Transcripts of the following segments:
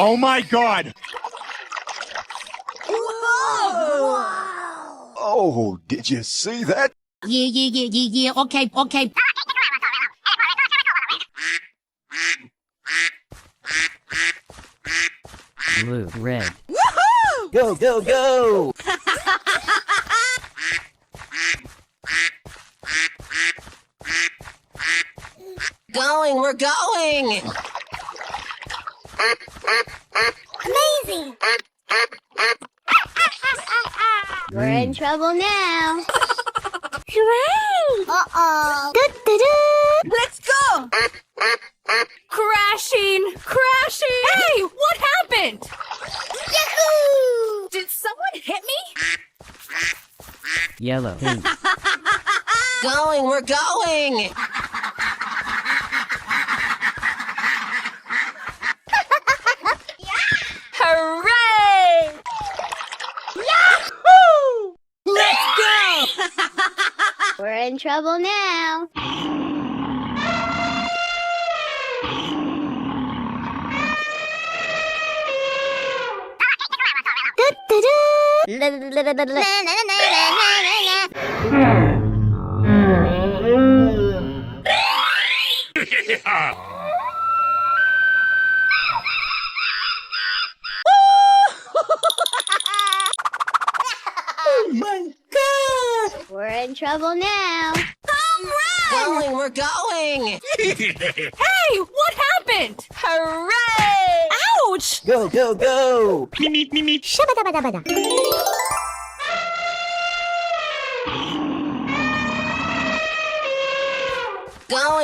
Oh my God! Whoa! Oh, did you see that? Yeah. Okay. Blue, red. Woohoo! Go! We're going! Amazing! We're in trouble now. Hooray! Uh-oh. Let's go! Crashing! Hey, what happened? Yahoo! Did someone hit me? Yellow, pink. We're going! Hooray! Yahoo! Let's go! We're in trouble now. Oh my God! We're in trouble now. We're going! Hey, what happened? Hooray! Ouch! Go! Me. Shabba-dabba-dabba-da.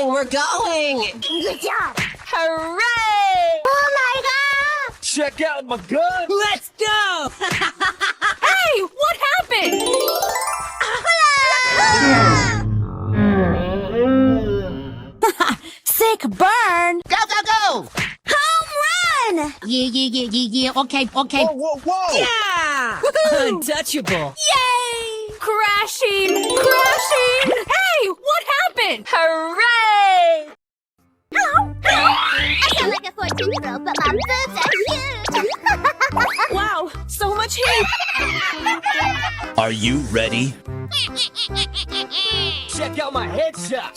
We're going! Good job. Hooray! Oh my God! Check out my gun! Let's go! Hey, what happened? Sick burn! Go! Home run! Yeah. Okay. Whoa! Yeah! Untouchable! Yay! Crashing! Hey, what happened? Hooray! I sound like a 14-year-old, but my boobs are huge. Wow, so much heat! Are you ready? Check out my headshot!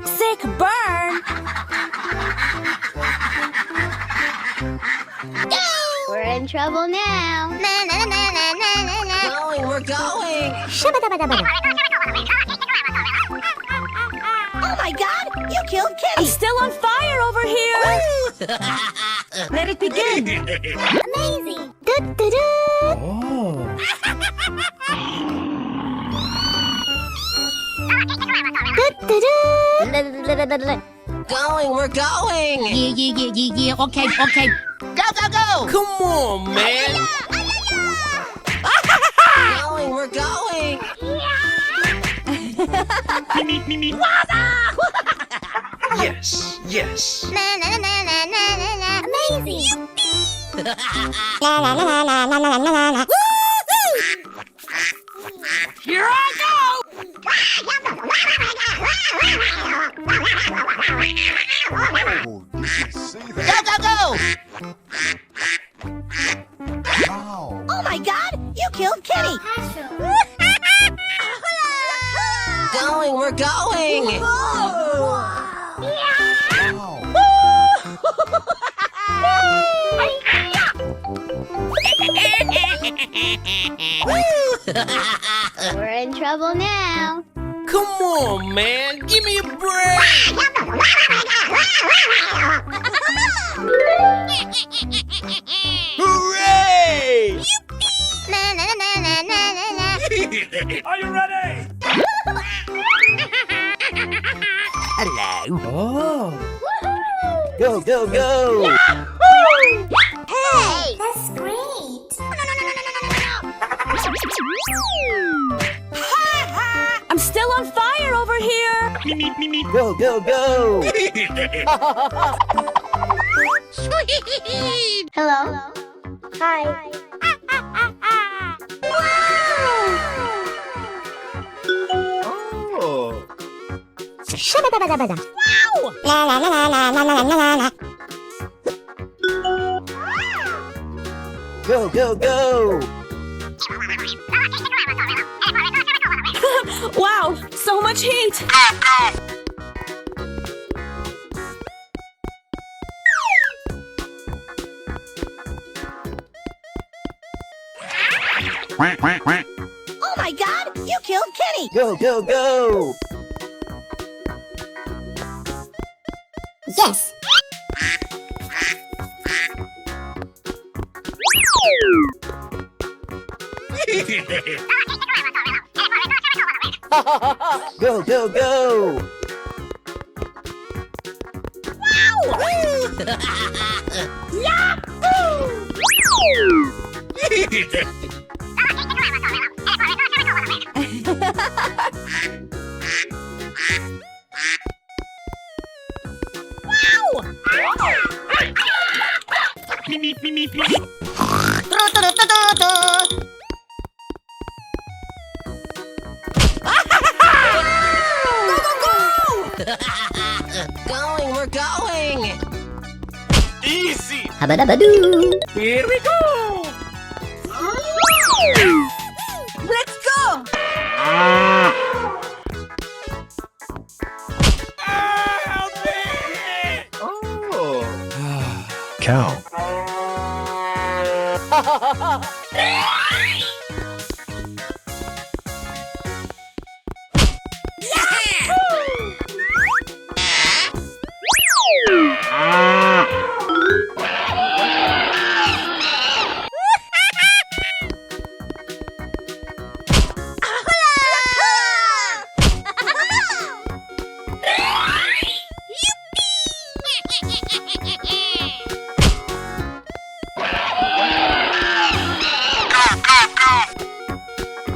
Sick burn! We're in trouble now. We're going! Shabba-dabba-dabba-da. Oh my God! You killed I'm Kitty! still on fire over here! Let it begin! Amazing! We're going! Yeah. Okay. Go! Come on, man! We're going! Me. Yes. Amazing! Here I go! Oh, did you see that? Go! Wow! Oh my God! You killed Kitty! We're going! We're in trouble now. Come on, man! Give me a break! Hooray! Are you ready? Hello! Oh! Go! Hey! That's great! I'm still on fire over here! Me. Go! Hello? Hi. Oh! Shabba-dabba-dabba-da. Wow! Go, go, go! Wow, so much heat! Oh my god, you killed Kenny! Go, go, go! Yes! Go, go, go! Me, me, me, me, me. Going, we're going. Easy. Habadabadoo! Here we go. Let's go! Help me. Cow.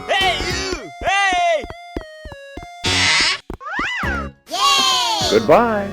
Hey, you! Hey! Goodbye.